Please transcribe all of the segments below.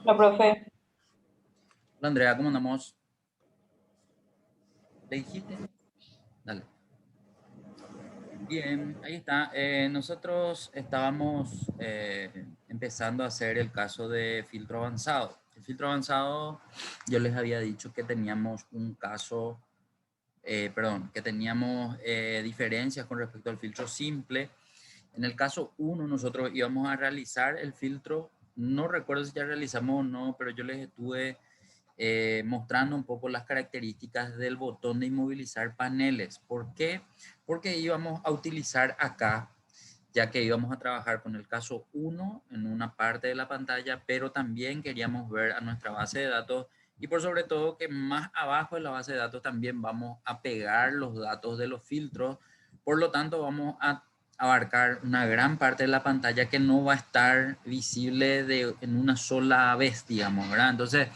La profe, Hola Andrea, ¿cómo andamos? ¿Le dijiste? Dale. Bien, ahí está. Nosotros estábamos empezando a hacer el caso de filtro avanzado. El filtro avanzado, yo les había dicho que teníamos un caso, perdón, que teníamos diferencias con respecto al filtro simple. En el caso 1, nosotros íbamos a realizar el filtro. No recuerdo si ya realizamos o no, pero yo les estuve mostrando un poco las características del botón de inmovilizar paneles. ¿Por qué? Porque íbamos a utilizar acá, ya que íbamos a trabajar con el caso 1 en una parte de la pantalla, pero también queríamos ver a nuestra base de datos y por sobre todo que más abajo de la base de datos también vamos a pegar los datos de los filtros. Por lo tanto, vamos a abarcar una gran parte de la pantalla que no va a estar visible en una sola vez, digamos, ¿verdad? Entonces,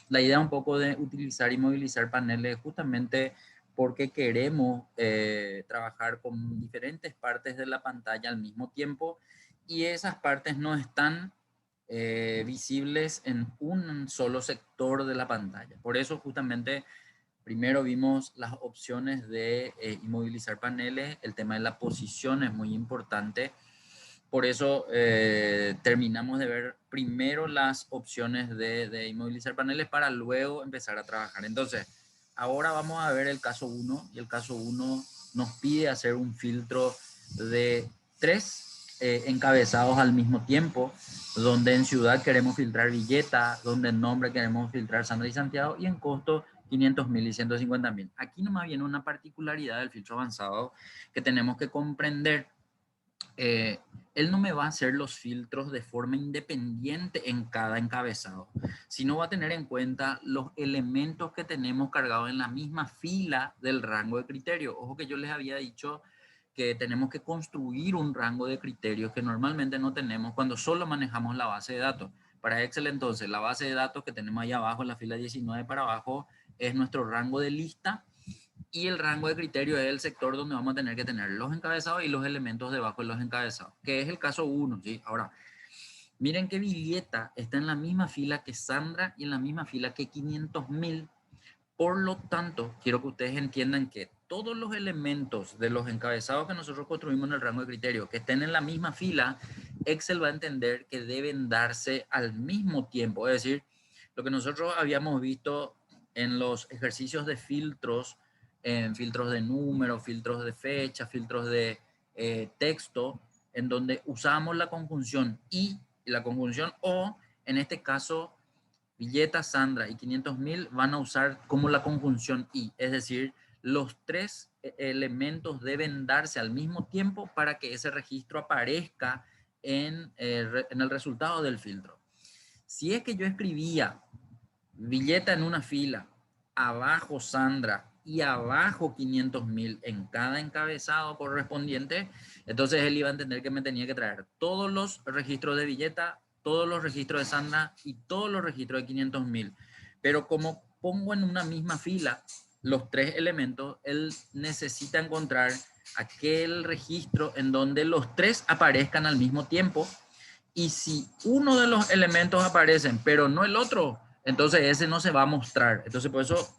la idea un poco de utilizar y movilizar paneles justamente porque queremos trabajar con diferentes partes de la pantalla al mismo tiempo y esas partes no están visibles en un solo sector de la pantalla. Por eso justamente primero vimos las opciones de inmovilizar paneles, el tema de la posición es muy importante. Por eso terminamos de ver primero las opciones de inmovilizar paneles para luego empezar a trabajar. Entonces, ahora vamos a ver el caso 1 y el caso 1 nos pide hacer un filtro de 3 encabezados al mismo tiempo, donde en ciudad queremos filtrar Villeta, donde en nombre queremos filtrar Sandra y Santiago y en costo 500.000 y 150.000. Aquí nomás viene una particularidad del filtro avanzado que tenemos que comprender. eh, Él no me va a hacer los filtros de forma independiente en cada encabezado, sino va a tener en cuenta los elementos que tenemos cargados en la misma fila del rango de criterio. Ojo que yo les había dicho que tenemos que construir un rango de criterios que normalmente no tenemos cuando solo manejamos la base de datos. Para Excel entonces, la base de datos que tenemos ahí abajo en la fila 19 para abajo es nuestro rango de lista y el rango de criterio es el sector donde vamos a tener que tener los encabezados y los elementos debajo de los encabezados, que es el caso 1, ¿sí? Ahora, miren que Villeta está en la misma fila que Sandra y en la misma fila que 500.000. Por lo tanto, quiero que ustedes entiendan que todos los elementos de los encabezados que nosotros construimos en el rango de criterio, que estén en la misma fila, Excel va a entender que deben darse al mismo tiempo. Es decir, lo que nosotros habíamos visto en los ejercicios de filtros, en filtros de número, filtros de fecha, filtros de texto, en donde usábamos la conjunción y la conjunción o, en este caso, Villeta, Sandra y 500.000 van a usar como la conjunción y, es decir, los tres elementos deben darse al mismo tiempo para que ese registro aparezca en el resultado del filtro. Si es que yo escribía Villeta en una fila, abajo Sandra y abajo 500.000 en cada encabezado correspondiente, entonces él iba a entender que me tenía que traer todos los registros de Villeta, todos los registros de Sandra y todos los registros de 500.000. Pero como pongo en una misma fila los tres elementos, él necesita encontrar aquel registro en donde los tres aparezcan al mismo tiempo y si uno de los elementos aparecen, pero no el otro, entonces ese no se va a mostrar. Entonces por eso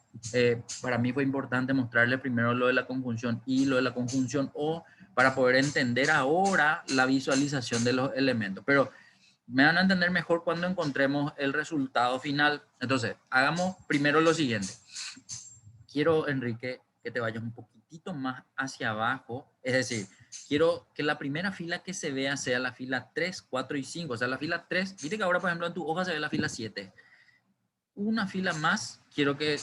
para mí fue importante mostrarle primero lo de la conjunción y lo de la conjunción o para poder entender ahora la visualización de los elementos. Pero me van a entender mejor cuando encontremos el resultado final. Entonces, hagamos primero lo siguiente. Quiero, Enrique, que te vayas un poquitito más hacia abajo, es decir, quiero que la primera fila que se vea sea la fila 3, 4 y 5, o sea, la fila 3, viste que ahora, por ejemplo, en tu hoja se ve la fila 7. Una fila más, quiero que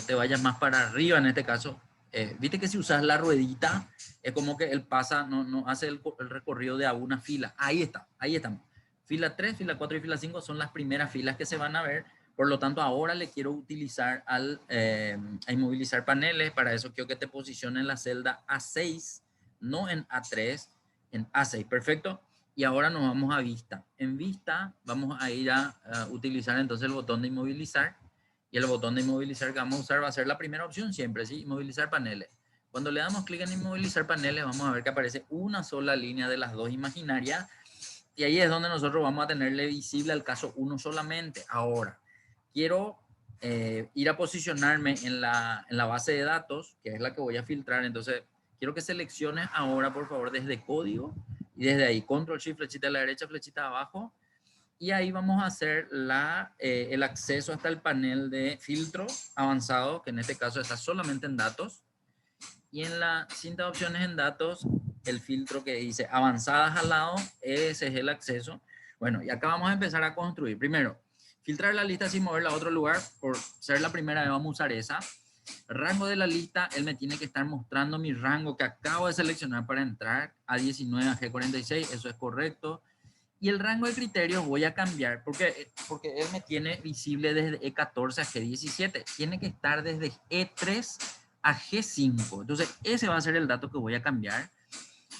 te vayas más para arriba en este caso. Viste que si usas la ruedita, es como que él pasa, no hace el recorrido de a una fila. Ahí está, ahí estamos. Fila 3, fila 4 y fila 5 son las primeras filas que se van a ver. Por lo tanto, ahora le quiero utilizar a inmovilizar paneles. Para eso quiero que te posicione en la celda A6, no en A3, en A6. Perfecto. Y ahora nos vamos a vista. En vista vamos a ir a utilizar entonces el botón de inmovilizar. Y el botón de inmovilizar que vamos a usar va a ser la primera opción siempre, ¿sí? Inmovilizar paneles. Cuando le damos clic en inmovilizar paneles vamos a ver que aparece una sola línea de las dos imaginarias Y ahí es donde nosotros vamos a tenerle visible al caso 1 solamente. Ahora, quiero ir a posicionarme en la base de datos, que es la que voy a filtrar. Entonces, quiero que selecciones ahora, por favor, desde código y desde ahí, control shift, flechita a la derecha, flechita abajo. Y ahí vamos a hacer el acceso hasta el panel de filtro avanzado, que en este caso está solamente en datos. Y en la cinta de opciones en datos, el filtro que dice avanzadas al lado, ese es el acceso. Bueno, y acá vamos a empezar a construir. Primero, filtrar la lista sin moverla a otro lugar. Por ser la primera vez vamos a usar esa. Rango de la lista, él me tiene que estar mostrando mi rango que acabo de seleccionar para entrar a 19 a G46, eso es correcto. Y el rango de criterios voy a cambiar porque él me tiene visible desde E14 a G17. Tiene que estar desde E3 a G5. Entonces, ese va a ser el dato que voy a cambiar.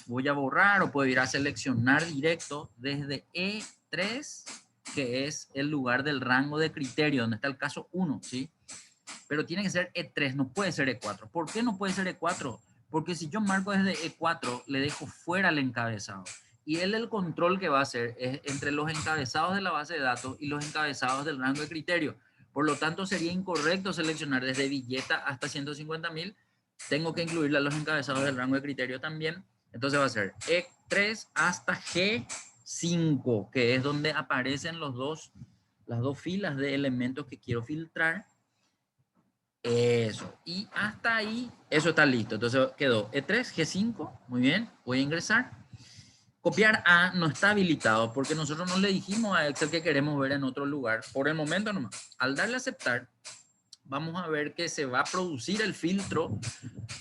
Voy a borrar o puedo ir a seleccionar directo desde E3, que es el lugar del rango de criterio, donde está el caso 1, ¿sí? Pero tiene que ser E3, no puede ser E4. ¿Por qué no puede ser E4? Porque si yo marco desde E4, le dejo fuera el encabezado. Y él el control que va a hacer es entre los encabezados de la base de datos y los encabezados del rango de criterio. Por lo tanto, sería incorrecto seleccionar desde billeta hasta 150.000. Tengo que incluirle a los encabezados del rango de criterio también. Entonces va a ser E3 hasta G5, que es donde aparecen las dos filas de elementos que quiero filtrar. Eso. Y hasta ahí, eso está listo. Entonces quedó E3, G5. Muy bien. Voy a ingresar. Copiar A no está habilitado porque nosotros no le dijimos a Excel que queremos ver en otro lugar. Por el momento nomás. Al darle a aceptar, vamos a ver que se va a producir el filtro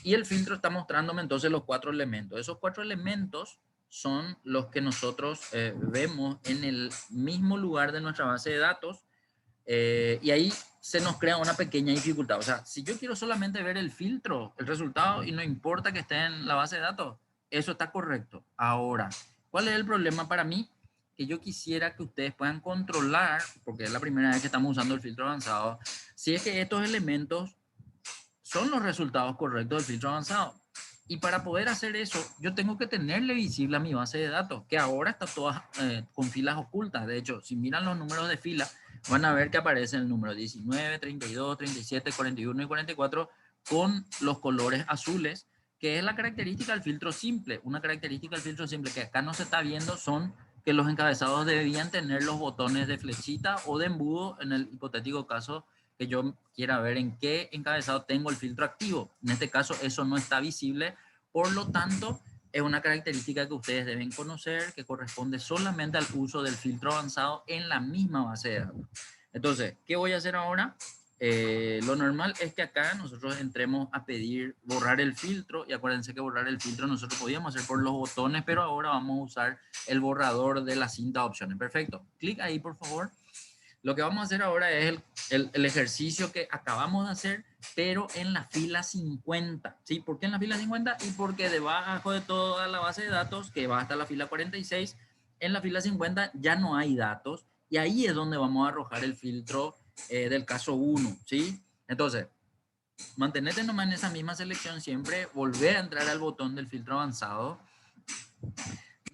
y el filtro está mostrándome entonces los 4 elementos. Esos 4 elementos son los que nosotros vemos en el mismo lugar de nuestra base de datos. Y ahí se nos crea una pequeña dificultad. O sea, si yo quiero solamente ver el filtro, el resultado, y no importa que esté en la base de datos, eso está correcto. Ahora, ¿cuál es el problema para mí? Que yo quisiera que ustedes puedan controlar, porque es la primera vez que estamos usando el filtro avanzado, si es que estos elementos son los resultados correctos del filtro avanzado. Y para poder hacer eso, yo tengo que tenerle visible a mi base de datos, que ahora está toda con filas ocultas. De hecho, si miran los números de fila, van a ver que aparece el número 19, 32, 37, 41 y 44 con los colores azules, que es la característica del filtro simple. Una característica del filtro simple que acá no se está viendo son que los encabezados debían tener los botones de flechita o de embudo en el hipotético caso que yo quiera ver en qué encabezado tengo el filtro activo. En este caso eso no está visible, por lo tanto es una característica que ustedes deben conocer que corresponde solamente al uso del filtro avanzado en la misma base de datos. Entonces, ¿qué voy a hacer ahora? Lo normal es que acá nosotros entremos a pedir borrar el filtro y acuérdense que borrar el filtro nosotros podíamos hacer por los botones, pero ahora vamos a usar el borrador de la cinta de opciones. Perfecto. Clic ahí, por favor. Lo que vamos a hacer ahora es el ejercicio que acabamos de hacer, pero en la fila 50. ¿Sí? ¿Por qué en la fila 50? Y porque debajo de toda la base de datos, que va hasta la fila 46, en la fila 50 ya no hay datos y ahí es donde vamos a arrojar el filtro del caso 1. ¿Sí? Entonces, mantenete nomás en esa misma selección siempre, volver a entrar al botón del filtro avanzado.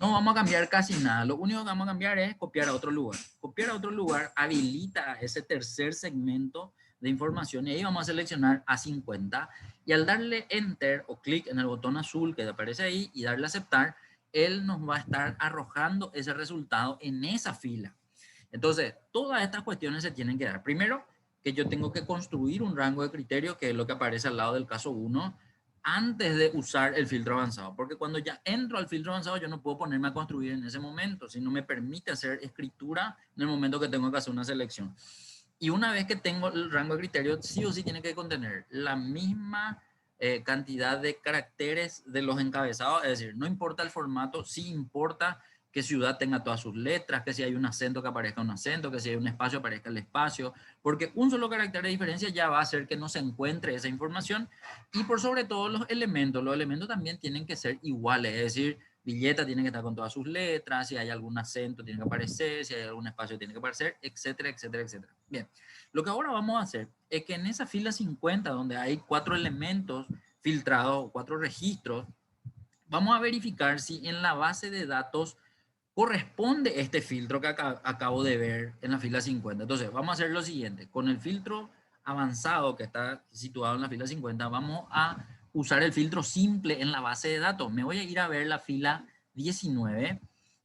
No vamos a cambiar casi nada. Lo único que vamos a cambiar es copiar a otro lugar. Copiar a otro lugar habilita ese tercer segmento de información y ahí vamos a seleccionar A50 y al darle Enter o clic en el botón azul que aparece ahí y darle a aceptar, él nos va a estar arrojando ese resultado en esa fila. Entonces, todas estas cuestiones se tienen que dar. Primero, que yo tengo que construir un rango de criterio, que es lo que aparece al lado del caso 1, antes de usar el filtro avanzado, porque cuando ya entro al filtro avanzado yo no puedo ponerme a construir en ese momento, si no me permite hacer escritura en el momento que tengo que hacer una selección. Y una vez que tengo el rango de criterio, sí o sí tiene que contener la misma cantidad de caracteres de los encabezados, es decir, no importa el formato, sí importa que ciudad tenga todas sus letras, que si hay un acento que aparezca un acento, que si hay un espacio aparezca el espacio, porque un solo carácter de diferencia ya va a hacer que no se encuentre esa información. Y por sobre todo los elementos también tienen que ser iguales, es decir, billeta tiene que estar con todas sus letras, si hay algún acento tiene que aparecer, si hay algún espacio tiene que aparecer, etcétera, etcétera, etcétera. Bien, lo que ahora vamos a hacer es que en esa fila 50, donde hay 4 elementos filtrados, 4 registros, vamos a verificar si en la base de datos corresponde este filtro que acabo de ver en la fila 50. Entonces, vamos a hacer lo siguiente. Con el filtro avanzado que está situado en la fila 50, vamos a usar el filtro simple en la base de datos. Me voy a ir a ver la fila 19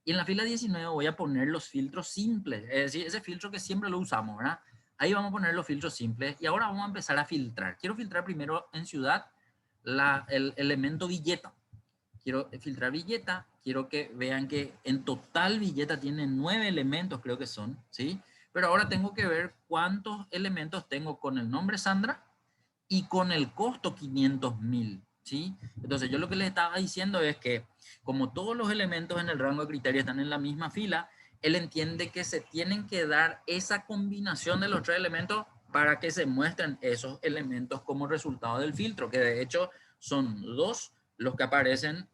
y en la fila 19 voy a poner los filtros simples, es decir, ese filtro que siempre lo usamos, ¿verdad? Ahí vamos a poner los filtros simples y ahora vamos a empezar a filtrar. Quiero filtrar primero en ciudad el elemento Villeta. Quiero filtrar Villeta, quiero que vean que en total Villeta tiene 9 elementos, creo que son, ¿sí? Pero ahora tengo que ver cuántos elementos tengo con el nombre Sandra y con el costo 500.000, ¿sí? Entonces yo lo que les estaba diciendo es que como todos los elementos en el rango de criterio están en la misma fila, él entiende que se tienen que dar esa combinación de los 3 elementos para que se muestren esos elementos como resultado del filtro, que de hecho son 2 los que aparecen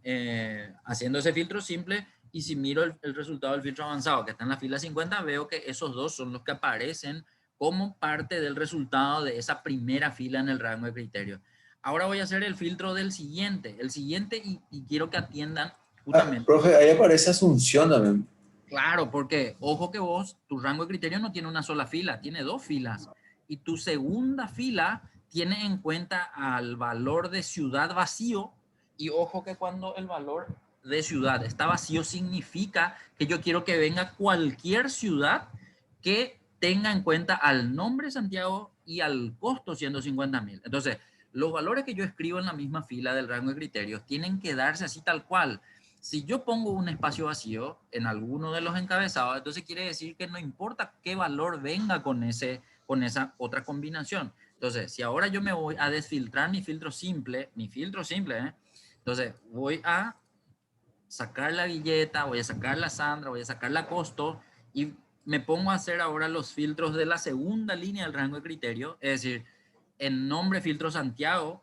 haciendo ese filtro simple, y si miro el resultado del filtro avanzado que está en la fila 50, veo que esos 2 son los que aparecen como parte del resultado de esa primera fila en el rango de criterio. Ahora voy a hacer el filtro del siguiente, y quiero que atiendan Ah, justamente. profe, ahí aparece Asunción también. Claro, porque ojo que vos, tu rango de criterio no tiene una sola fila, tiene 2 filas. Y tu segunda fila tiene en cuenta al valor de ciudad vacío. Y ojo que cuando el valor de ciudad está vacío significa que yo quiero que venga cualquier ciudad que tenga en cuenta al nombre Santiago y al costo 150.000. Entonces, los valores que yo escribo en la misma fila del rango de criterios tienen que darse así tal cual. Si yo pongo un espacio vacío en alguno de los encabezados, entonces quiere decir que no importa qué valor venga con esa otra combinación. Entonces, si ahora yo me voy a desfiltrar mi filtro simple, entonces voy a sacar la Villeta, voy a sacar la Sandra, voy a sacar la Costo y me pongo a hacer ahora los filtros de la segunda línea del rango de criterio, es decir, en nombre filtro Santiago,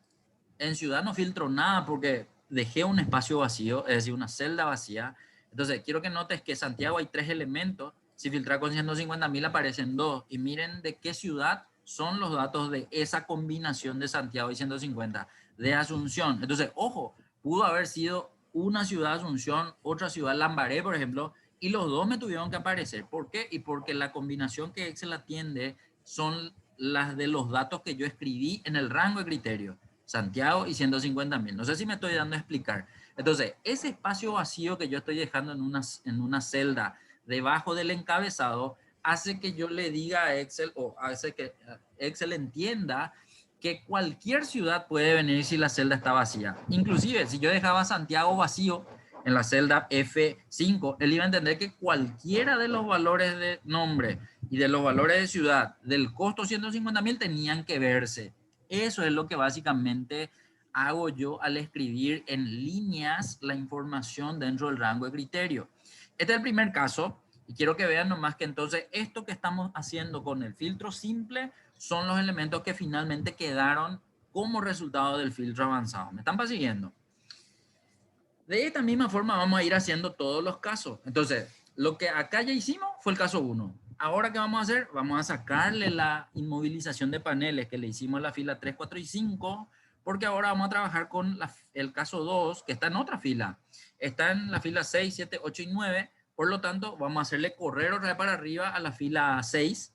en ciudad no filtro nada porque dejé un espacio vacío, es decir, una celda vacía. Entonces, quiero que notes que Santiago hay 3 elementos. Si filtrar con 150.000 aparecen 2. Y miren de qué ciudad son los datos de esa combinación de Santiago y 150. De Asunción. Entonces, ojo, pudo haber sido una ciudad Asunción, otra ciudad Lambaré, por ejemplo, y los 2 me tuvieron que aparecer. ¿Por qué? Y porque la combinación que Excel atiende son las de los datos que yo escribí en el rango de criterio. Santiago y 150.000. No sé si me estoy dando a explicar. Entonces, ese espacio vacío que yo estoy dejando en una celda debajo del encabezado hace que yo le diga a Excel, o hace que Excel entienda que cualquier ciudad puede venir si la celda está vacía. Inclusive, si yo dejaba Santiago vacío en la celda F5, él iba a entender que cualquiera de los valores de nombre y de los valores de ciudad del costo 150.000 tenían que verse. Eso es lo que básicamente hago yo al escribir en líneas la información dentro del rango de criterio. Este es el primer caso y quiero que vean nomás que entonces esto que estamos haciendo con el filtro simple son los elementos que finalmente quedaron como resultado del filtro avanzado. ¿Me están siguiendo? De esta misma forma vamos a ir haciendo todos los casos. Entonces, lo que acá ya hicimos fue el caso 1. Ahora, ¿qué vamos a hacer? Vamos a sacarle la inmovilización de paneles que le hicimos en la fila 3, 4 y 5, porque ahora vamos a trabajar con el caso 2, que está en otra fila. Está en la fila 6, 7, 8 y 9. Por lo tanto, vamos a hacerle correr otra vez para arriba a la fila 6,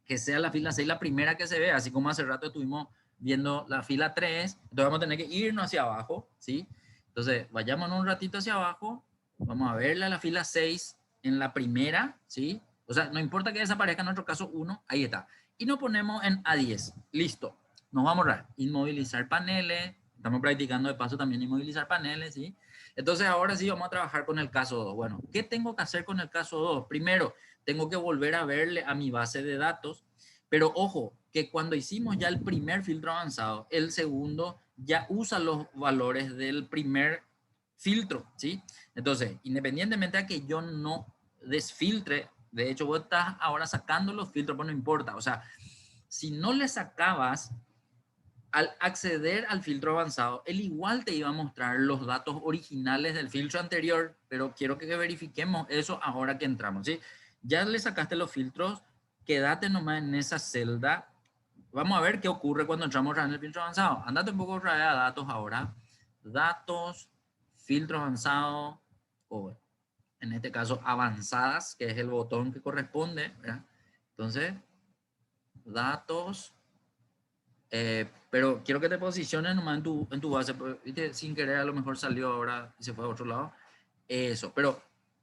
que sea la fila 6 la primera que se ve, así como hace rato estuvimos viendo la fila 3. Entonces vamos a tener que irnos hacia abajo, ¿sí? Entonces, vayamos un ratito hacia abajo, vamos a verla la fila 6 en la primera, ¿sí? O sea, no importa que desaparezca en nuestro caso 1, ahí está. Y nos ponemos en A10, listo. Nos vamos a inmovilizar paneles, estamos practicando de paso también inmovilizar paneles, ¿sí? Entonces, ahora sí vamos a trabajar con el caso 2. Bueno, ¿qué tengo que hacer con el caso 2? Primero, tengo que volver a verle a mi base de datos, pero ojo, que cuando hicimos ya el primer filtro avanzado, el segundo ya usa los valores del primer filtro, ¿sí? Entonces, independientemente de que yo no desfiltre, de hecho vos estás ahora sacando los filtros, pero no importa, o sea, si no le sacabas, al acceder al filtro avanzado, él igual te iba a mostrar los datos originales del filtro anterior, pero quiero que verifiquemos eso ahora que entramos, ¿sí? Ya le sacaste los filtros, quédate nomás en esa celda. Vamos a ver qué ocurre cuando entramos en el filtro avanzado. Andate un poco a datos ahora. Datos, filtro avanzado, over. en este caso avanzadas, que es el botón que corresponde, ¿verdad? Entonces, datos, pero quiero que te posiciones nomás en tu base, porque, ¿viste? Sin querer a lo mejor salió ahora y se fue a otro lado. Eso, pero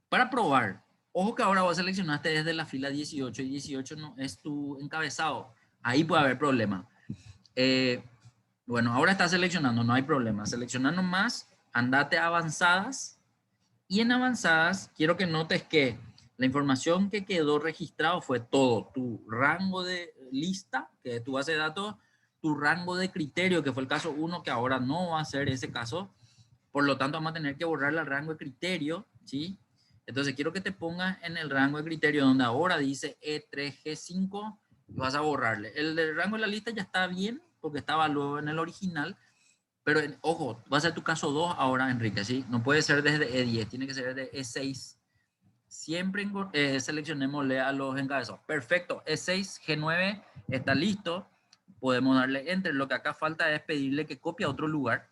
para probar, ojo que ahora vos seleccionaste desde la fila 18 y 18 no es tu encabezado. Ahí puede haber problema. Bueno, ahora está seleccionando, no hay problema. Seleccionando más, andate a avanzadas. Y en avanzadas, quiero que notes que la información que quedó registrado fue todo. Tu rango de lista, que es tu base de datos, tu rango de criterio, que fue el caso 1, que ahora no va a ser ese caso. Por lo tanto, vamos a tener que borrar el rango de criterio, ¿sí? Entonces, quiero que te pongas en el rango de criterio donde ahora dice E3G5 y vas a borrarle. El del rango de la lista ya está bien porque estaba luego en el original, pero ojo, va a ser tu caso 2 ahora, Enrique, ¿sí? No puede ser desde E10, tiene que ser de E6. Siempre seleccionémosle a los encabezados. Perfecto, E6, G9 está listo. Podemos darle enter. Lo que acá falta es pedirle que copie a otro lugar.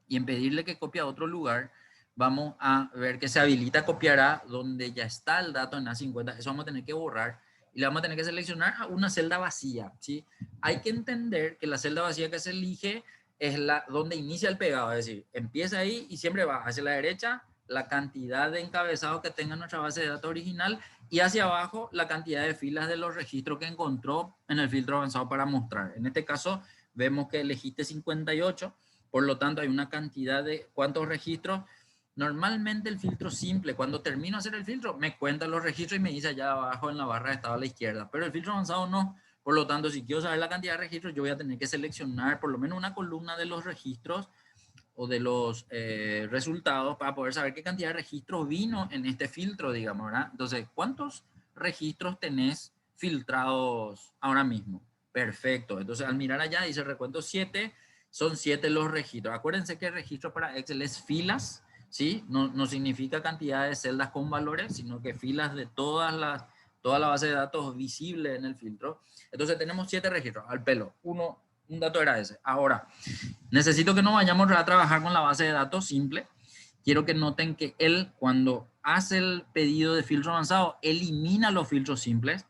Y en pedirle que copie a otro lugar, vamos a ver que se habilita copiará donde ya está el dato en A50. Eso vamos a tener que borrar y le vamos a tener que seleccionar a una celda vacía, ¿sí? Hay que entender que la celda vacía que se elige es la donde inicia el pegado, es decir, empieza ahí y siempre va hacia la derecha la cantidad de encabezados que tenga nuestra base de datos original y hacia abajo la cantidad de filas de los registros que encontró en el filtro avanzado para mostrar. En este caso vemos que elegiste 58, por lo tanto hay una cantidad de cuántos registros. Normalmente el filtro simple, cuando termino de hacer el filtro, me cuenta los registros y me dice allá abajo en la barra de estado a la izquierda, pero el filtro avanzado no. Por lo tanto, si quiero saber la cantidad de registros, yo voy a tener que seleccionar por lo menos una columna de los registros o de los resultados para poder saber qué cantidad de registros vino en este filtro, digamos, ¿verdad? Entonces, ¿cuántos registros tenés filtrados ahora mismo? Perfecto. Entonces, al mirar allá dice recuento 7, son 7 los registros. Acuérdense que el registro para Excel es filas, ¿sí? No significa cantidad de celdas con valores, sino que filas de toda la base de datos visible en el filtro. Entonces, tenemos 7 registros al pelo. Un dato era ese. Ahora, necesito que no vayamos a trabajar con la base de datos simple. Quiero que noten que él, cuando hace el pedido de filtro avanzado, elimina los filtros simples,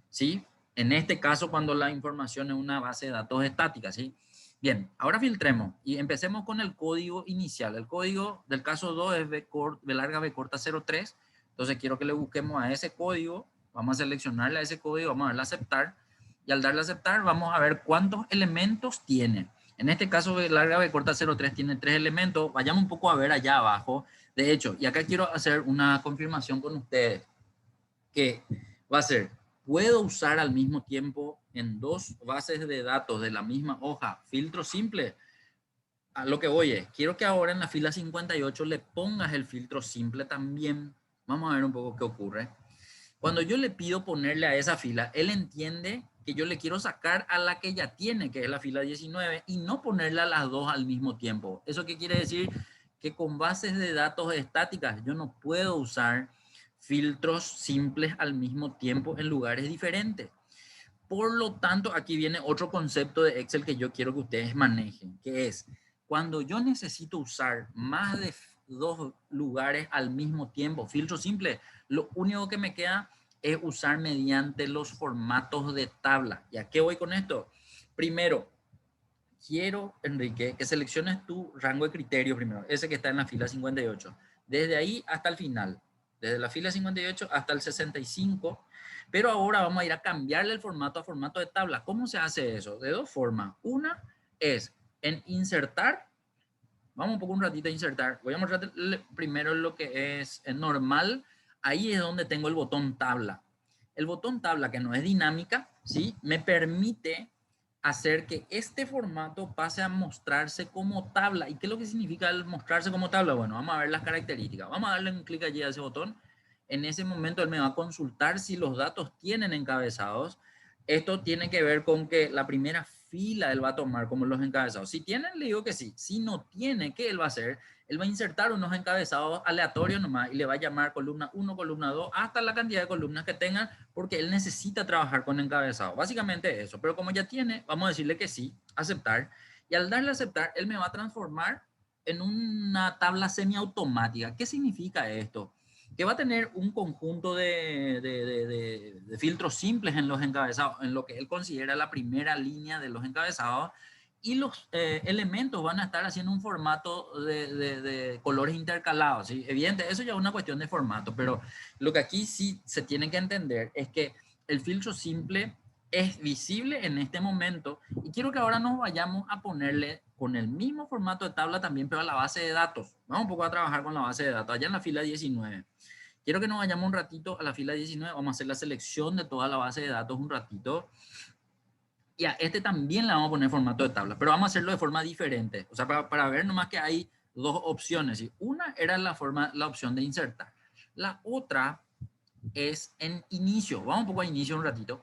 ¿sí? En este caso, cuando la información es una base de datos estática, ¿sí? Bien, ahora filtremos y empecemos con el código inicial. El código del caso 2 es B larga B corta 03. Entonces, quiero que le busquemos a ese código. Vamos a seleccionarle a ese código, vamos a darle a aceptar. Y al darle a aceptar, vamos a ver cuántos elementos tiene. En este caso, B larga B corta 03 tiene 3 elementos. Vayamos un poco a ver allá abajo. De hecho, y acá quiero hacer una confirmación con ustedes, que va a ser, ¿puedo usar al mismo tiempo en 2 bases de datos de la misma hoja filtro simple? A lo que voy es, quiero que ahora en la fila 58 le pongas el filtro simple también. Vamos a ver un poco qué ocurre. Cuando yo le pido ponerle a esa fila, él entiende que yo le quiero sacar a la que ya tiene, que es la fila 19, y no ponerle a las dos al mismo tiempo. ¿Eso qué quiere decir? Que con bases de datos estáticas yo no puedo usar filtros simples al mismo tiempo en lugares diferentes. Por lo tanto, aquí viene otro concepto de Excel que yo quiero que ustedes manejen, que es cuando yo necesito usar más de 2 lugares al mismo tiempo, filtro simple, lo único que me queda es usar mediante los formatos de tabla. ¿Y a qué voy con esto? Primero, quiero, Enrique, que selecciones tu rango de criterio primero, ese que está en la fila 58. Desde ahí hasta el final, desde la fila 58 hasta el 65. Pero ahora vamos a ir a cambiarle el formato a formato de tabla. ¿Cómo se hace eso? De 2 formas. Una es en insertar. Vamos un ratito a insertar. Voy a mostrar primero lo que es normal. Ahí es donde tengo el botón tabla. El botón tabla, que no es dinámica, ¿sí? Me permite hacer que este formato pase a mostrarse como tabla. ¿Y qué es lo que significa el mostrarse como tabla? Bueno, vamos a ver las características. Vamos a darle un clic allí a ese botón. En ese momento él me va a consultar si los datos tienen encabezados. Esto tiene que ver con que la primera fila él va a tomar como los encabezados. Si tienen, le digo que sí. Si no tiene, ¿qué él va a hacer? Él va a insertar unos encabezados aleatorios nomás y le va a llamar columna 1, columna 2, hasta la cantidad de columnas que tengan, porque él necesita trabajar con encabezados. Básicamente eso. Pero como ya tiene, vamos a decirle que sí, aceptar. Y al darle a aceptar, él me va a transformar en una tabla semiautomática. ¿Qué significa esto? que va a tener un conjunto de filtros simples en los encabezados, en lo que él considera la primera línea de los encabezados, y los elementos van a estar haciendo un formato de colores intercalados, ¿sí? Evidente, eso ya es una cuestión de formato, pero lo que aquí sí se tiene que entender es que el filtro simple es visible en este momento, y quiero que ahora nos vayamos a ponerle con el mismo formato de tabla también, pero a la base de datos. Vamos un poco a trabajar con la base de datos, allá en la fila 19. Quiero que nos vayamos un ratito a la fila 19, vamos a hacer la selección de toda la base de datos un ratito. Y a este también le vamos a poner formato de tabla, pero vamos a hacerlo de forma diferente. O sea, para ver nomás que hay dos opciones. ¿Sí? Una era la opción de insertar. La otra es en inicio. Vamos un poco a inicio un ratito.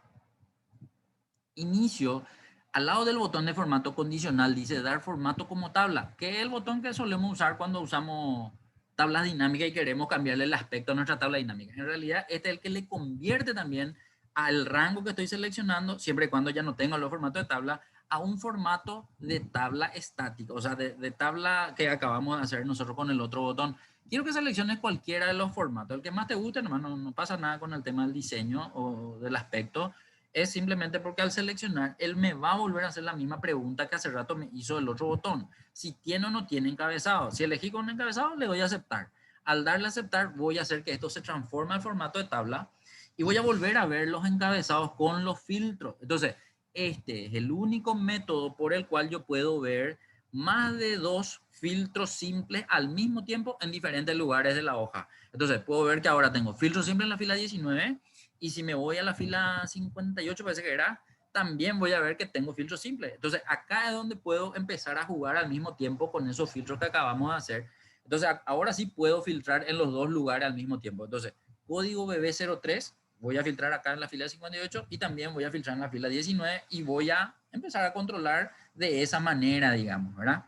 Inicio, al lado del botón de formato condicional dice dar formato como tabla, que es el botón que solemos usar cuando usamos tablas dinámicas y queremos cambiarle el aspecto a nuestra tabla dinámica. En realidad, este es el que le convierte también al rango que estoy seleccionando, siempre y cuando ya no tenga los formatos de tabla, a un formato de tabla estática, o sea, de tabla que acabamos de hacer nosotros con el otro botón. Quiero que selecciones cualquiera de los formatos, el que más te guste, nomás no pasa nada con el tema del diseño o del aspecto. Es simplemente porque al seleccionar, él me va a volver a hacer la misma pregunta que hace rato me hizo el otro botón. Si tiene o no tiene encabezado. Si elegí con encabezado, le doy a aceptar. Al darle a aceptar, voy a hacer que esto se transforme al formato de tabla y voy a volver a ver los encabezados con los filtros. Entonces, este es el único método por el cual yo puedo ver más de dos filtros simples al mismo tiempo en diferentes lugares de la hoja. Entonces, puedo ver que ahora tengo filtro simple en la fila 19, y si me voy a la fila 58, parece que era, también voy a ver que tengo filtros simples. Entonces, acá es donde puedo empezar a jugar al mismo tiempo con esos filtros que acabamos de hacer. Entonces, ahora sí puedo filtrar en los dos lugares al mismo tiempo. Entonces, código BB03, voy a filtrar acá en la fila 58 y también voy a filtrar en la fila 19 y voy a empezar a controlar de esa manera, digamos, ¿verdad?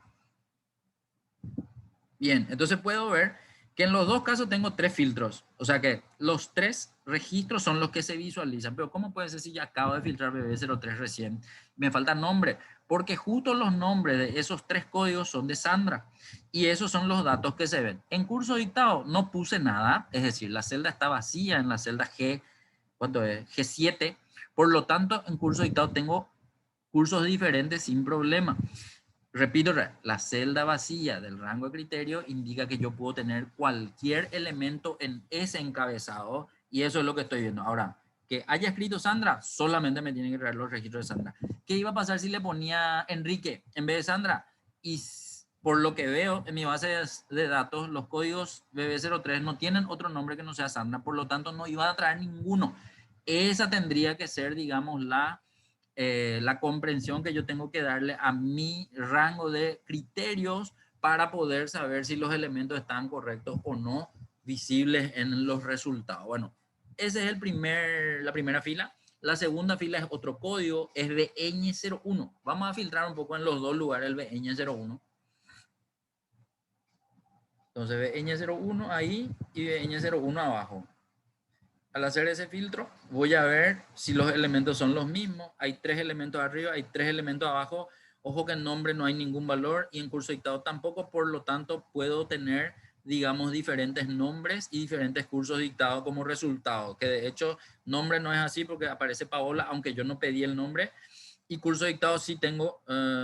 Bien, entonces puedo ver que en los dos casos tengo tres filtros. O sea que los tres registros son los que se visualizan. Pero ¿cómo puede ser si ya acabo de filtrar BB03 recién? Me falta nombre. Porque justo los nombres de esos tres códigos son de Sandra. Y esos son los datos que se ven. En curso dictado no puse nada. Es decir, la celda está vacía en la celda G, ¿cuánto es? G7. Por lo tanto, en curso dictado tengo cursos diferentes sin problema. Repito, la celda vacía del rango de criterio indica que yo puedo tener cualquier elemento en ese encabezado y eso es lo que estoy viendo. Ahora, que haya escrito Sandra, solamente me tienen que traer los registros de Sandra. ¿Qué iba a pasar si le ponía Enrique en vez de Sandra? Y por lo que veo en mi base de datos, los códigos BB03 no tienen otro nombre que no sea Sandra, por lo tanto no iba a traer ninguno. Esa tendría que ser, digamos, la comprensión que yo tengo que darle a mi rango de criterios para poder saber si los elementos están correctos o no visibles en los resultados. Bueno, ese es la primera fila. La segunda fila es otro código, es BN01. Vamos a filtrar un poco en los dos lugares el BN01. Entonces BN01 ahí y BN01 abajo. Al hacer ese filtro, voy a ver si los elementos son los mismos. Hay tres elementos arriba, hay tres elementos abajo. Ojo que en nombre no hay ningún valor y en curso dictado tampoco, por lo tanto puedo tener, digamos, diferentes nombres y diferentes cursos dictados como resultado. Que de hecho, nombre no es así porque aparece Paola, aunque yo no pedí el nombre. Y curso dictado sí tengo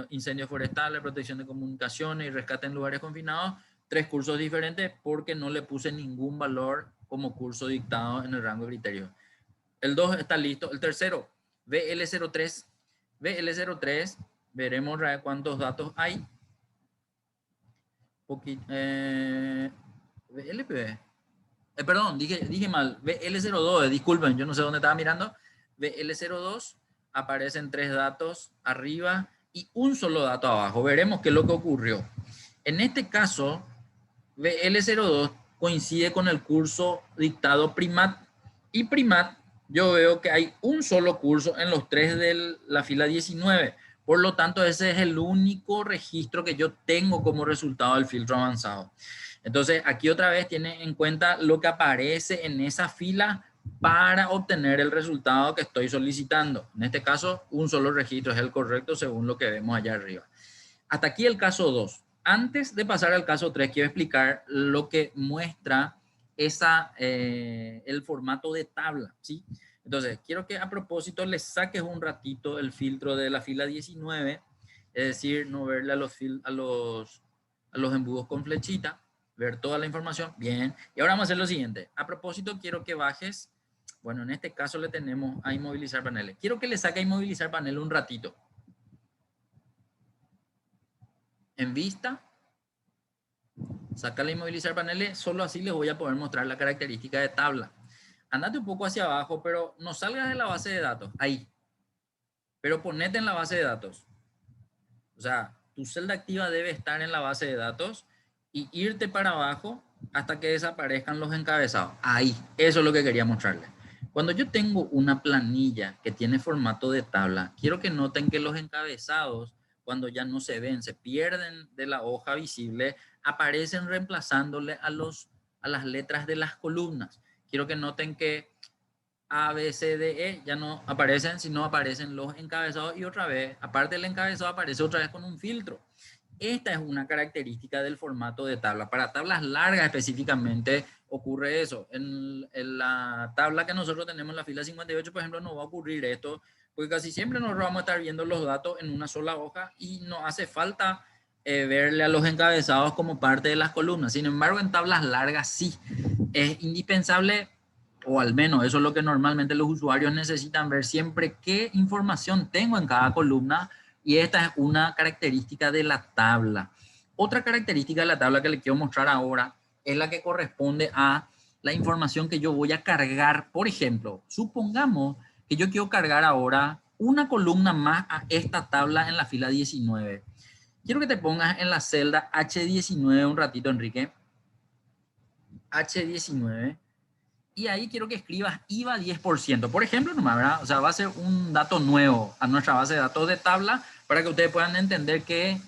incendios forestales, protección de comunicaciones y rescate en lugares confinados. Tres cursos diferentes porque no le puse ningún valor como curso dictado en el rango de criterio. El 2 está listo. El tercero, BL03. BL03, veremos cuántos datos hay. BLP. Perdón, dije mal. BL02, disculpen, yo no sé dónde estaba mirando. BL02, aparecen tres datos arriba y un solo dato abajo. Veremos qué es lo que ocurrió. En este caso, BL02 coincide con el curso dictado Primat. Y Primat, yo veo que hay un solo curso en los tres de la fila 19. Por lo tanto, ese es el único registro que yo tengo como resultado del filtro avanzado. Entonces, aquí otra vez tiene en cuenta lo que aparece en esa fila para obtener el resultado que estoy solicitando. En este caso, un solo registro es el correcto según lo que vemos allá arriba. Hasta aquí el caso 2. Antes de pasar al caso 3, quiero explicar lo que muestra el formato de tabla, ¿sí? Entonces, quiero que a propósito le saques un ratito el filtro de la fila 19, es decir, no verle a los embudos con flechita, ver toda la información, bien. Y ahora vamos a hacer lo siguiente. A propósito, quiero que bajes, bueno, en este caso le tenemos a inmovilizar paneles. Quiero que le saque a inmovilizar panel un ratito. En vista, saca la inmovilizar paneles, solo así les voy a poder mostrar la característica de tabla. Andate un poco hacia abajo, pero no salgas de la base de datos, ahí. Pero ponete en la base de datos. O sea, tu celda activa debe estar en la base de datos y irte para abajo hasta que desaparezcan los encabezados. Ahí, eso es lo que quería mostrarles. Cuando yo tengo una planilla que tiene formato de tabla, quiero que noten que los encabezados, cuando ya no se ven, se pierden de la hoja visible, aparecen reemplazándole a las letras de las columnas. Quiero que noten que A, B, C, D, E ya no aparecen, sino aparecen los encabezados y otra vez, aparte del encabezado, aparece otra vez con un filtro. Esta es una característica del formato de tabla. Para tablas largas específicamente ocurre eso. En la tabla que nosotros tenemos en la fila 58, por ejemplo, no va a ocurrir esto, porque casi siempre nosotros vamos a estar viendo los datos en una sola hoja y no hace falta verle a los encabezados como parte de las columnas. Sin embargo, en tablas largas sí. Es indispensable, o al menos eso es lo que normalmente los usuarios necesitan ver siempre, qué información tengo en cada columna, y esta es una característica de la tabla. Otra característica de la tabla que les quiero mostrar ahora es la que corresponde a la información que yo voy a cargar. Por ejemplo, supongamos que yo quiero cargar ahora una columna más a esta tabla en la fila 19. Quiero que te pongas en la celda H19 un ratito, Enrique. H19. Y ahí quiero que escribas IVA 10%. Por ejemplo, nomás, ¿verdad? O sea, va a ser un dato nuevo a nuestra base de datos de tabla para que ustedes puedan entender qué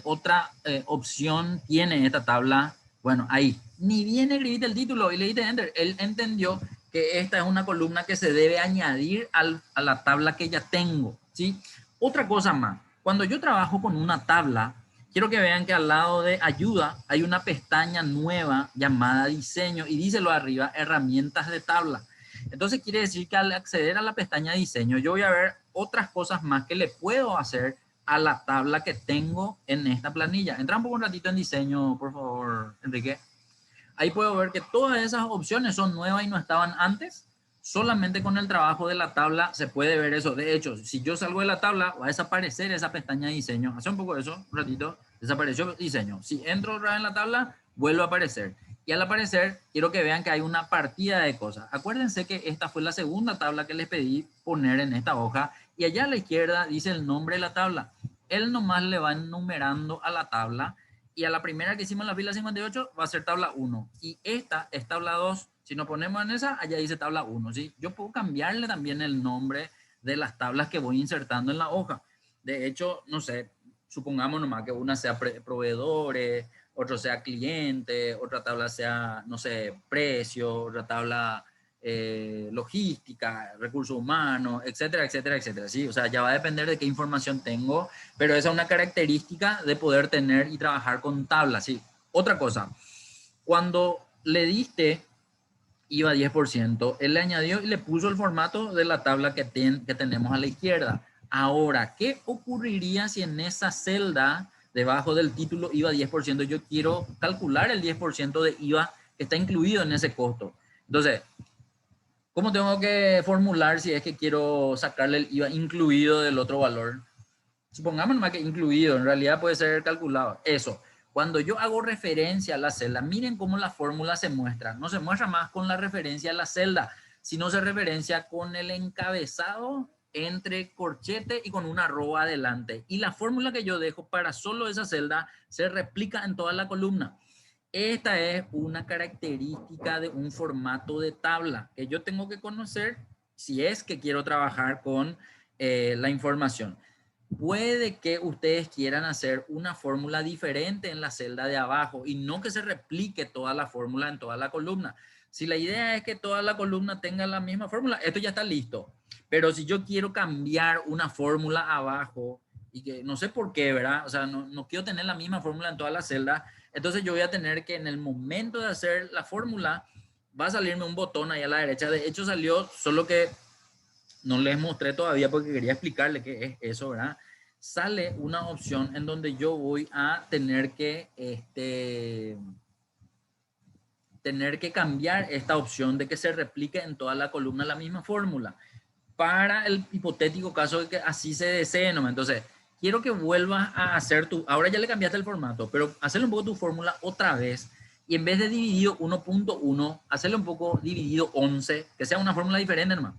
otra opción tiene esta tabla. Bueno, ahí. Ni bien escribiste el título y le diste Enter. Él entendió que esta es una columna que se debe añadir a la tabla que ya tengo, ¿sí? Otra cosa más. Cuando yo trabajo con una tabla, quiero que vean que al lado de ayuda hay una pestaña nueva llamada diseño y díselo arriba, herramientas de tabla. Entonces quiere decir que al acceder a la pestaña diseño, yo voy a ver otras cosas más que le puedo hacer a la tabla que tengo en esta planilla. Entra un poco un ratito en diseño, por favor, Enrique. Ahí puedo ver que todas esas opciones son nuevas y no estaban antes. Solamente con el trabajo de la tabla se puede ver eso. De hecho, si yo salgo de la tabla, va a desaparecer esa pestaña de diseño. Hace un poco eso, un ratito, desapareció diseño. Si entro otra vez en la tabla, vuelve a aparecer. Y al aparecer, quiero que vean que hay una partida de cosas. Acuérdense que esta fue la segunda tabla que les pedí poner en esta hoja. Y allá a la izquierda dice el nombre de la tabla. Él nomás le va enumerando a la tabla. Y a la primera que hicimos en la fila 58 va a ser tabla 1. Y esta es tabla 2. Si nos ponemos en esa, allá dice tabla 1, ¿sí? Yo puedo cambiarle también el nombre de las tablas que voy insertando en la hoja. De hecho, no sé, supongamos nomás que una sea proveedores, otro sea cliente, otra tabla sea, no sé, precio, otra tabla logística, recursos humanos, etcétera, etcétera, etcétera, ¿sí? O sea, ya va a depender de qué información tengo, pero esa es una característica de poder tener y trabajar con tablas, ¿sí? Otra cosa, cuando le diste IVA 10%, él le añadió y le puso el formato de la tabla que tenemos a la izquierda. Ahora, ¿qué ocurriría si en esa celda, debajo del título IVA 10%, yo quiero calcular el 10% de IVA que está incluido en ese costo? Entonces, ¿cómo tengo que formular si es que quiero sacarle el IVA incluido del otro valor? Supongamos nomás que incluido, en realidad puede ser calculado. Eso, cuando yo hago referencia a la celda, miren cómo la fórmula se muestra. No se muestra más con la referencia a la celda, sino se referencia con el encabezado entre corchete y con una arroba adelante. Y la fórmula que yo dejo para solo esa celda se replica en toda la columna. Esta es una característica de un formato de tabla que yo tengo que conocer si es que quiero trabajar con la información. Puede que ustedes quieran hacer una fórmula diferente en la celda de abajo y no que se replique toda la fórmula en toda la columna. Si la idea es que toda la columna tenga la misma fórmula, esto ya está listo. Pero si yo quiero cambiar una fórmula abajo y que no sé por qué, ¿verdad? O sea, no quiero tener la misma fórmula en toda la celda, entonces yo voy a tener que en el momento de hacer la fórmula va a salirme un botón ahí a la derecha. De hecho salió, solo que no les mostré todavía porque quería explicarle qué es eso, ¿verdad? Sale una opción en donde yo voy a tener que, tener que cambiar esta opción de que se replique en toda la columna la misma fórmula. Para el hipotético caso de que así se desee, ¿no? Entonces, quiero que vuelvas a hacer tu, ahora ya le cambiaste el formato, pero hacerle un poco tu fórmula otra vez y en vez de dividido 1.1, hacerle un poco dividido 11, que sea una fórmula diferente nomás.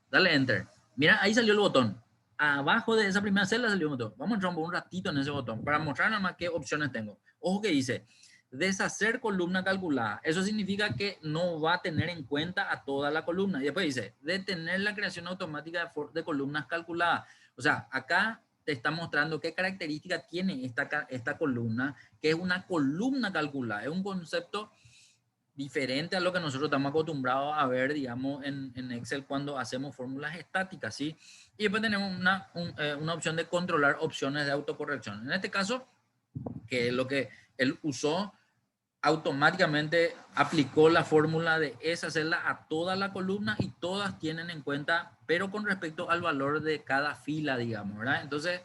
Dale enter. Mira, ahí salió el botón. Abajo de esa primera celda salió un botón. Vamos a entrar un ratito en ese botón para mostrar nada más qué opciones tengo. Ojo que dice deshacer columna calculada. Eso significa que no va a tener en cuenta a toda la columna. Y después dice detener la creación automática de columnas calculadas. O sea, acá te está mostrando qué característica tiene esta columna, que es una columna calculada. Es un concepto diferente a lo que nosotros estamos acostumbrados a ver, digamos, en Excel cuando hacemos fórmulas estáticas, ¿sí? Y después tenemos una opción de controlar opciones de autocorrección. En este caso, que es lo que él usó, automáticamente aplicó la fórmula de esa celda a toda la columna y todas tienen en cuenta, pero con respecto al valor de cada fila, digamos, ¿verdad? Entonces,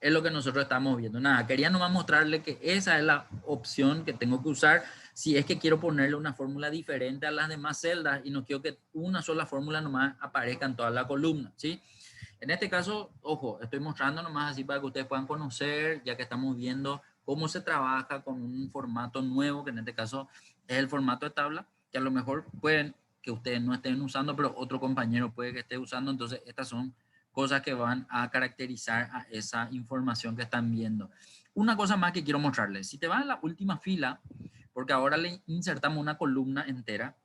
es lo que nosotros estamos viendo. Nada, quería nomás mostrarle que esa es la opción que tengo que usar si es que quiero ponerle una fórmula diferente a las demás celdas y no quiero que una sola fórmula nomás aparezca en toda la columna, ¿sí? En este caso, ojo, estoy mostrando nomás así para que ustedes puedan conocer, ya que estamos viendo cómo se trabaja con un formato nuevo, que en este caso es el formato de tabla, que a lo mejor pueden que ustedes no estén usando, pero otro compañero puede que esté usando. Entonces, estas son cosas que van a caracterizar a esa información que están viendo. Una cosa más que quiero mostrarles. Si te vas a la última fila, porque ahora le insertamos una columna entera,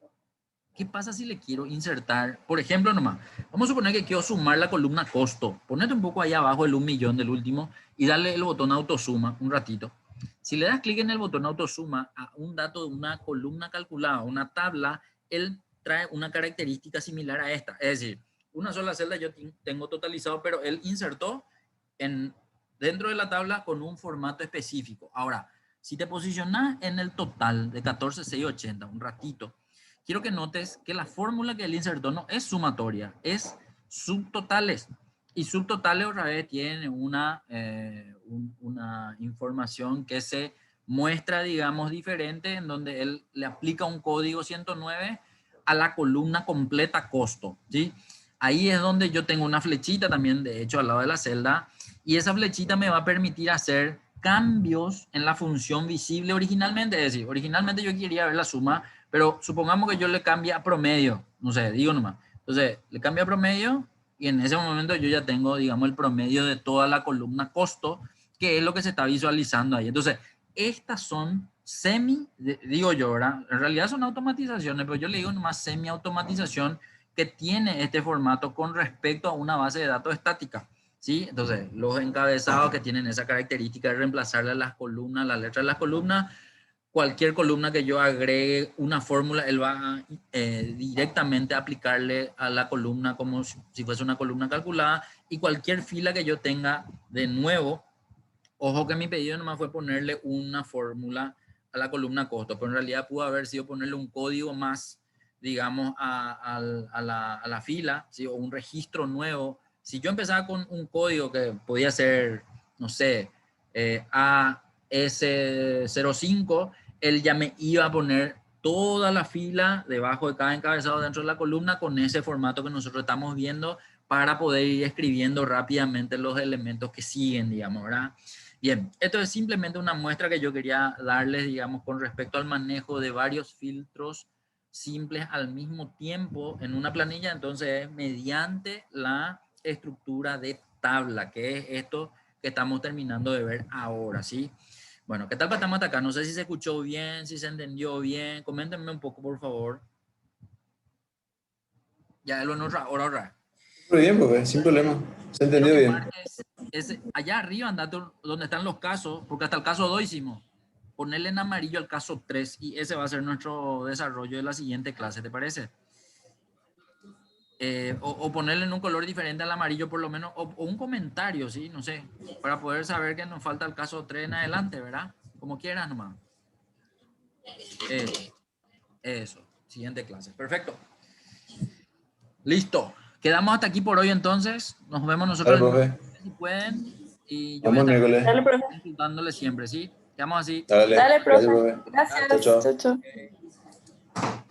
¿qué pasa si le quiero insertar, por ejemplo, nomás, vamos a suponer que quiero sumar la columna costo, ponete un poco ahí abajo el 1.000.000 del último y darle el botón autosuma un ratito. Si le das clic en el botón autosuma a un dato de una columna calculada, una tabla, él trae una característica similar a esta. Es decir, una sola celda yo tengo totalizado, pero él insertó dentro de la tabla con un formato específico. Ahora, si te posicionas en el total de 14,680, un ratito, quiero que notes que la fórmula que él insertó no es sumatoria, es subtotales. Y subtotales otra vez tiene una información que se muestra, digamos, diferente, en donde él le aplica un código 109 a la columna completa costo, ¿sí? Ahí es donde yo tengo una flechita también, de hecho, al lado de la celda, y esa flechita me va a permitir hacer cambios en la función visible originalmente. Es decir, originalmente yo quería ver la suma, pero supongamos que yo le cambie a promedio, no sé, digo nomás. Entonces, le cambio a promedio y en ese momento yo ya tengo, digamos, el promedio de toda la columna costo, que es lo que se está visualizando ahí. Entonces, estas son digo yo, ¿verdad? En realidad son automatizaciones, pero yo le digo nomás semi-automatización que tiene este formato con respecto a una base de datos estática. ¿Sí? Entonces, los encabezados que tienen esa característica de reemplazarle a las columnas, las letras de las columnas, cualquier columna que yo agregue una fórmula, él va a directamente aplicarle a la columna como si fuese una columna calculada, y cualquier fila que yo tenga de nuevo, ojo que mi pedido nomás fue ponerle una fórmula a la columna costo, pero en realidad pudo haber sido ponerle un código más, digamos, a la fila, ¿sí? O un registro nuevo. Si yo empezaba con un código que podía ser, no sé, AS05, él ya me iba a poner toda la fila debajo de cada encabezado dentro de la columna con ese formato que nosotros estamos viendo para poder ir escribiendo rápidamente los elementos que siguen, digamos, ¿verdad? Bien, esto es simplemente una muestra que yo quería darles, digamos, con respecto al manejo de varios filtros simples al mismo tiempo en una planilla. Entonces, mediante la estructura de tabla, que es esto que estamos terminando de ver ahora, ¿sí? Bueno, ¿qué tal estamos hasta acá? No sé si se escuchó bien, si se entendió bien. Coméntenme un poco, por favor. Ya lo en otra. Muy bien, pues, sin problema. Se Quiero entendió que bien. marques allá arriba, andate donde están los casos, porque hasta el caso 2 hicimos. Ponerle en amarillo al caso 3 y ese va a ser nuestro desarrollo de la siguiente clase, ¿te parece? O ponerle en un color diferente al amarillo por lo menos, o un comentario, ¿sí? No sé, para poder saber que nos falta el caso 3 en adelante, ¿verdad? Como quieras nomás. Eso, eso. siguiente clase. Perfecto. Listo. Quedamos hasta aquí por hoy entonces. Nos vemos nosotros Dale, el profe. miércoles si pueden. Y yo voy a Vamos el estar miércoles. Dale, profe. consultándole siempre, ¿sí? Quedamos así. Dale. Dale, Gracias, profe. profe. Gracias. Chao, chao. Chau, chau. Ok.